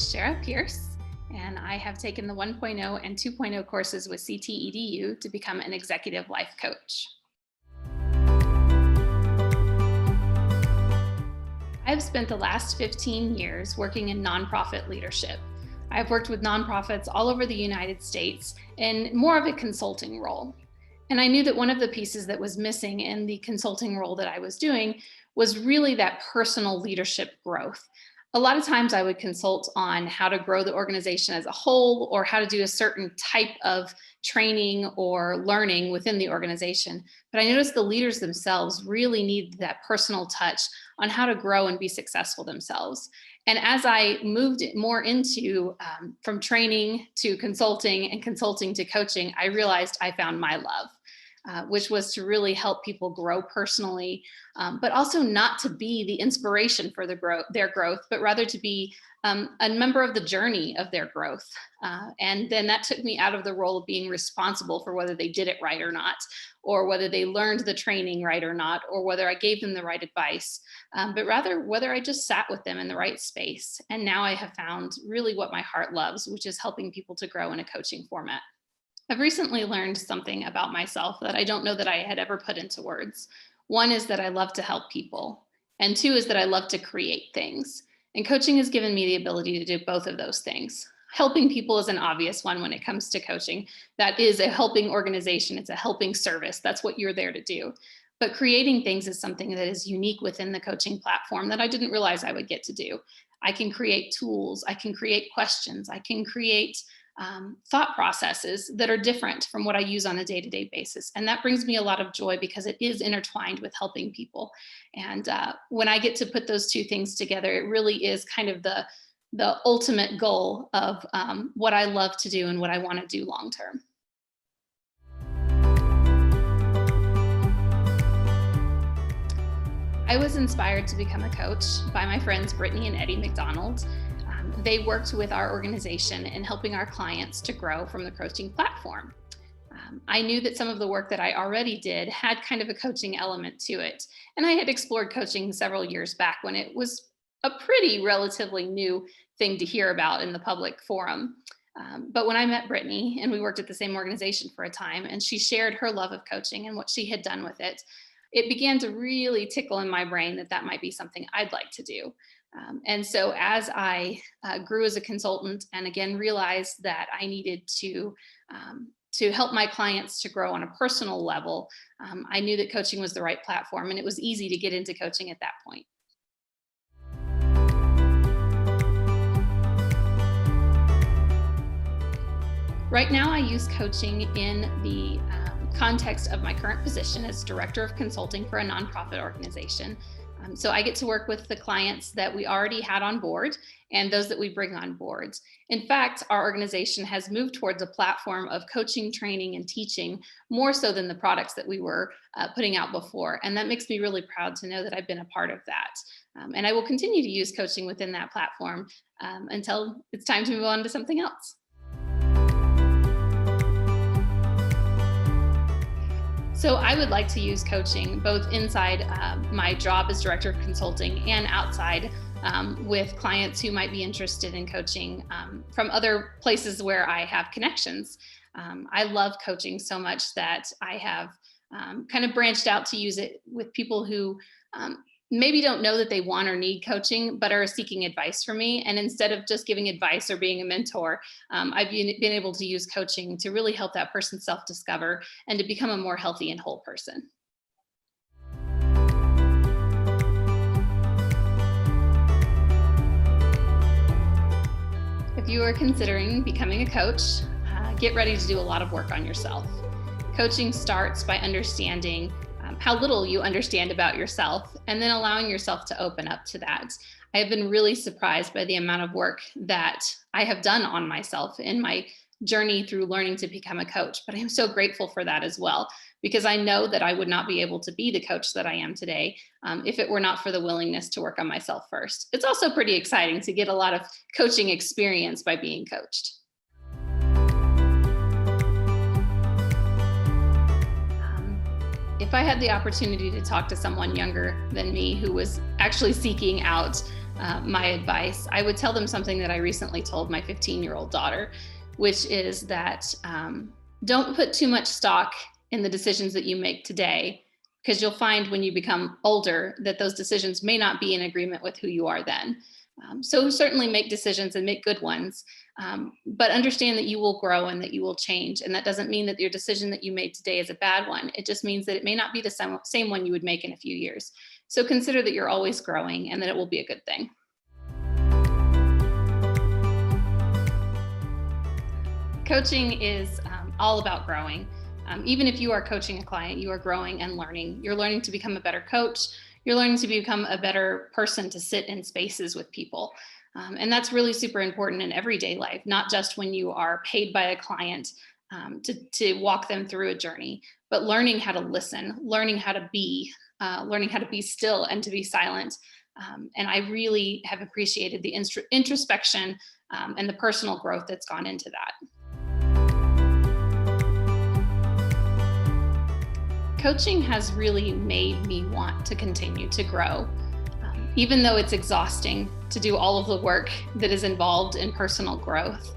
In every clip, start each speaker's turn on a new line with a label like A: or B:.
A: Shara Pierce, and I have taken the 1.0 and 2.0 courses with CTEDU to become an executive life coach. I've spent the last 15 years working in nonprofit leadership. I've worked with nonprofits all over the United States in more of a consulting role. And I knew that one of the pieces that was missing in the consulting role that I was doing was really that personal leadership growth. A lot of times I would consult on how to grow the organization as a whole or how to do a certain type of training or learning within the organization. But I noticed the leaders themselves really need that personal touch on how to grow and be successful themselves. And as I moved more into from training to consulting and consulting to coaching, I realized I found my love. Which was to really help people grow personally, but also not to be the inspiration for their growth, but rather to be a member of the journey of their growth. And then that took me out of the role of being responsible for whether they did it right or not, or whether they learned the training right or not, or whether I gave them the right advice, but rather whether I just sat with them in the right space. And now I have found really what my heart loves, which is helping people to grow in a coaching format. I've recently learned something about myself that I don't know that I had ever put into words. One is that I love to help people, and two is that I love to create things. And coaching has given me the ability to do both of those things. Helping people is an obvious one when it comes to coaching. That is a helping organization, it's a helping service. That's what you're there to do. But creating things is something that is unique within the coaching platform that I didn't realize I would get to do. I can create tools, I can create questions, I can create thought processes that are different from what I use on a day-to-day basis. And that brings me a lot of joy because it is intertwined with helping people. And when I get to put those two things together, it really is kind of the ultimate goal of what I love to do and what I want to do long-term. I was inspired to become a coach by my friends Brittany and Eddie McDonald. They worked with our organization in helping our clients to grow from the coaching platform. I knew that some of the work that I already did had kind of a coaching element to it. And I had explored coaching several years back when it was a pretty relatively new thing to hear about in the public forum. But when I met Brittany and we worked at the same organization for a time and she shared her love of coaching and what she had done with it, it began to really tickle in my brain that that might be something I'd like to do. And so as I grew as a consultant and again realized that I needed to help my clients to grow on a personal level, I knew that coaching was the right platform and it was easy to get into coaching at that point. Right now I use coaching in the context of my current position as Director of Consulting for a nonprofit organization. So I get to work with the clients that we already had on board and those that we bring on board. In fact, our organization has moved towards a platform of coaching, training, and teaching more so than the products that we were putting out before. And that makes me really proud to know that I've been a part of that. And I will continue to use coaching within that platform until it's time to move on to something else. So I would like to use coaching both inside my job as Director of Consulting and outside with clients who might be interested in coaching from other places where I have connections. I love coaching so much that I have kind of branched out to use it with people who maybe don't know that they want or need coaching, but are seeking advice from me. And instead of just giving advice or being a mentor, I've been able to use coaching to really help that person self-discover and to become a more healthy and whole person. If you are considering becoming a coach, get ready to do a lot of work on yourself. Coaching starts by understanding how little you understand about yourself, and then allowing yourself to open up to that. I have been really surprised by the amount of work that I have done on myself in my journey through learning to become a coach, but I am so grateful for that as well, because I know that I would not be able to be the coach that I am today if it were not for the willingness to work on myself first. It's also pretty exciting to get a lot of coaching experience by being coached. If I had the opportunity to talk to someone younger than me who was actually seeking out my advice, I would tell them something that I recently told my 15-year-old daughter, which is that don't put too much stock in the decisions that you make today, because you'll find when you become older that those decisions may not be in agreement with who you are then. So certainly make decisions and make good ones, but understand that you will grow and that you will change. And that doesn't mean that your decision that you made today is a bad one. It just means that it may not be the same one you would make in a few years. So consider that you're always growing and that it will be a good thing. Coaching is all about growing. Even if you are coaching a client, you are growing and learning. You're learning to become a better coach. You're learning to become a better person to sit in spaces with people. And that's really super important in everyday life, not just when you are paid by a client to walk them through a journey, but learning how to listen, learning how to be still and to be silent. And I really have appreciated the introspection and the personal growth that's gone into that. Coaching has really made me want to continue to grow. Even though it's exhausting to do all of the work that is involved in personal growth,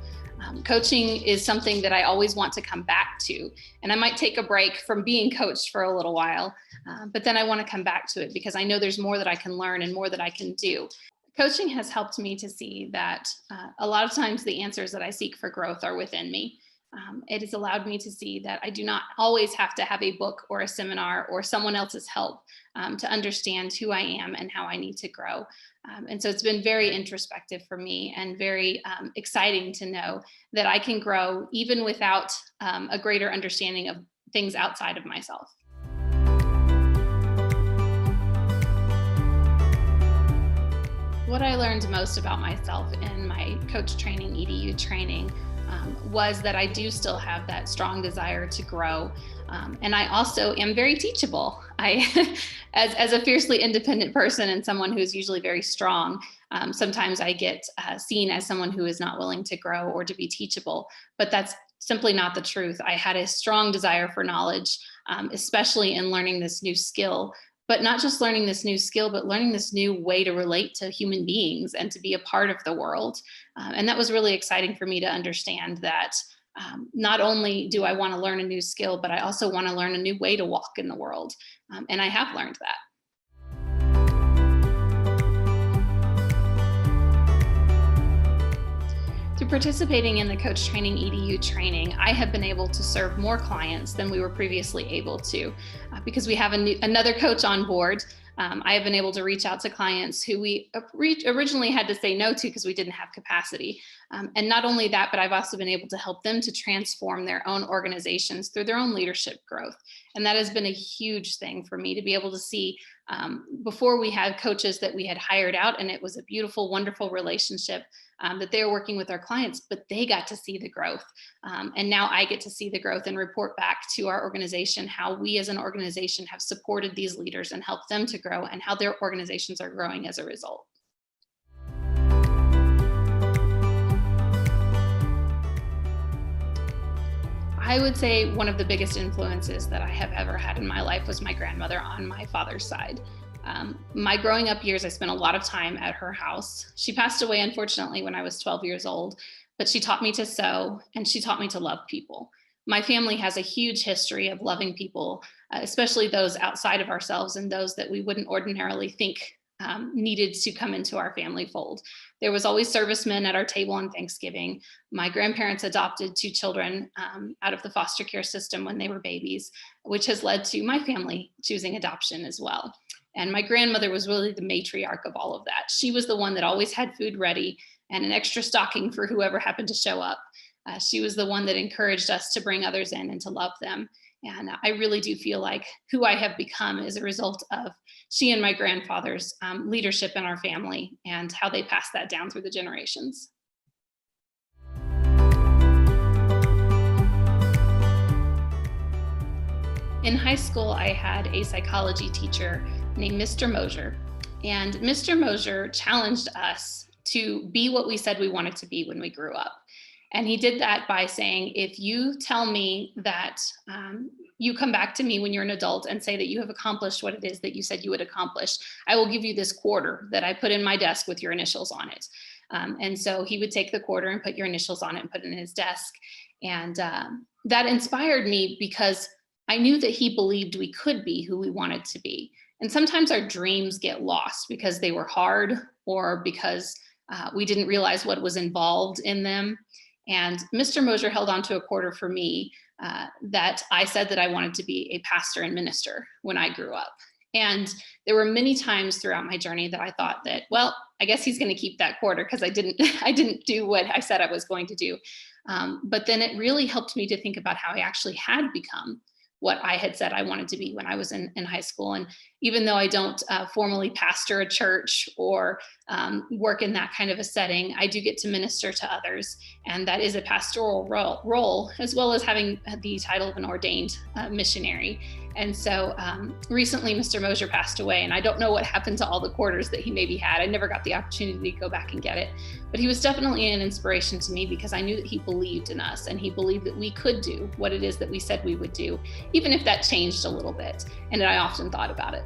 A: coaching is something that I always want to come back to. And I might take a break from being coached for a little while, but then I want to come back to it because I know there's more that I can learn and more that I can do. Coaching has helped me to see that a lot of times the answers that I seek for growth are within me. It has allowed me to see that I do not always have to have a book or a seminar or someone else's help to understand who I am and how I need to grow. And so it's been very introspective for me and very exciting to know that I can grow even without a greater understanding of things outside of myself. What I learned most about myself in my coach training, EDU training, was that I do still have that strong desire to grow. And I also am very teachable. As a fiercely independent person and someone who's usually very strong, sometimes I get seen as someone who is not willing to grow or to be teachable, but that's simply not the truth. I had a strong desire for knowledge, especially in learning this new skill, but not just learning this new skill, but learning this new way to relate to human beings and to be a part of the world. And that was really exciting for me to understand that not only do I want to learn a new skill, but I also want to learn a new way to walk in the world. And I have learned that. Through participating in the coach training EDU training, I have been able to serve more clients than we were previously able to because we have another coach on board. I have been able to reach out to clients who we originally had to say no to because we didn't have capacity. And not only that, but I've also been able to help them to transform their own organizations through their own leadership growth. And that has been a huge thing for me to be able to see. Before we had coaches that we had hired out, and it was a beautiful, wonderful relationship that they were working with our clients, but they got to see the growth. And now I get to see the growth and report back to our organization how we as an organization have supported these leaders and helped them to grow and how their organizations are growing as a result. I would say one of the biggest influences that I have ever had in my life was my grandmother on my father's side. My growing up years, I spent a lot of time at her house. She passed away, unfortunately, when I was 12 years old, but she taught me to sew and she taught me to love people. My family has a huge history of loving people, especially those outside of ourselves and those that we wouldn't ordinarily think needed to come into our family fold. There was always servicemen at our table on Thanksgiving. My grandparents adopted 2 children out of the foster care system when they were babies, which has led to my family choosing adoption as well. And my grandmother was really the matriarch of all of that. She was the one that always had food ready and an extra stocking for whoever happened to show up. She was the one that encouraged us to bring others in and to love them. And I really do feel like who I have become is a result of she and my grandfather's leadership in our family and how they passed that down through the generations. In high school, I had a psychology teacher named Mr. Mosier. And Mr. Mosier challenged us to be what we said we wanted to be when we grew up. And he did that by saying, if you tell me that you come back to me when you're an adult and say that you have accomplished what it is that you said you would accomplish, I will give you this quarter that I put in my desk with your initials on it. And so he would take the quarter and put your initials on it and put it in his desk. And that inspired me because I knew that he believed we could be who we wanted to be. And sometimes our dreams get lost because they were hard, or because we didn't realize what was involved in them. And Mr. Mosier held on to a quarter for me, that I said that I wanted to be a pastor and minister when I grew up. And there were many times throughout my journey that I thought that, well, I guess he's going to keep that quarter because I didn't do what I said I was going to do. But then it really helped me to think about how I actually had become what I had said I wanted to be when I was in high school. And even though I don't formally pastor a church or work in that kind of a setting, I do get to minister to others. And that is a pastoral role, as well as having the title of an ordained missionary. And so recently, Mr. Mosier passed away, and I don't know what happened to all the quarters that he maybe had. I never got the opportunity to go back and get it. But he was definitely an inspiration to me because I knew that he believed in us, and he believed that we could do what it is that we said we would do, even if that changed a little bit. And I often thought about it.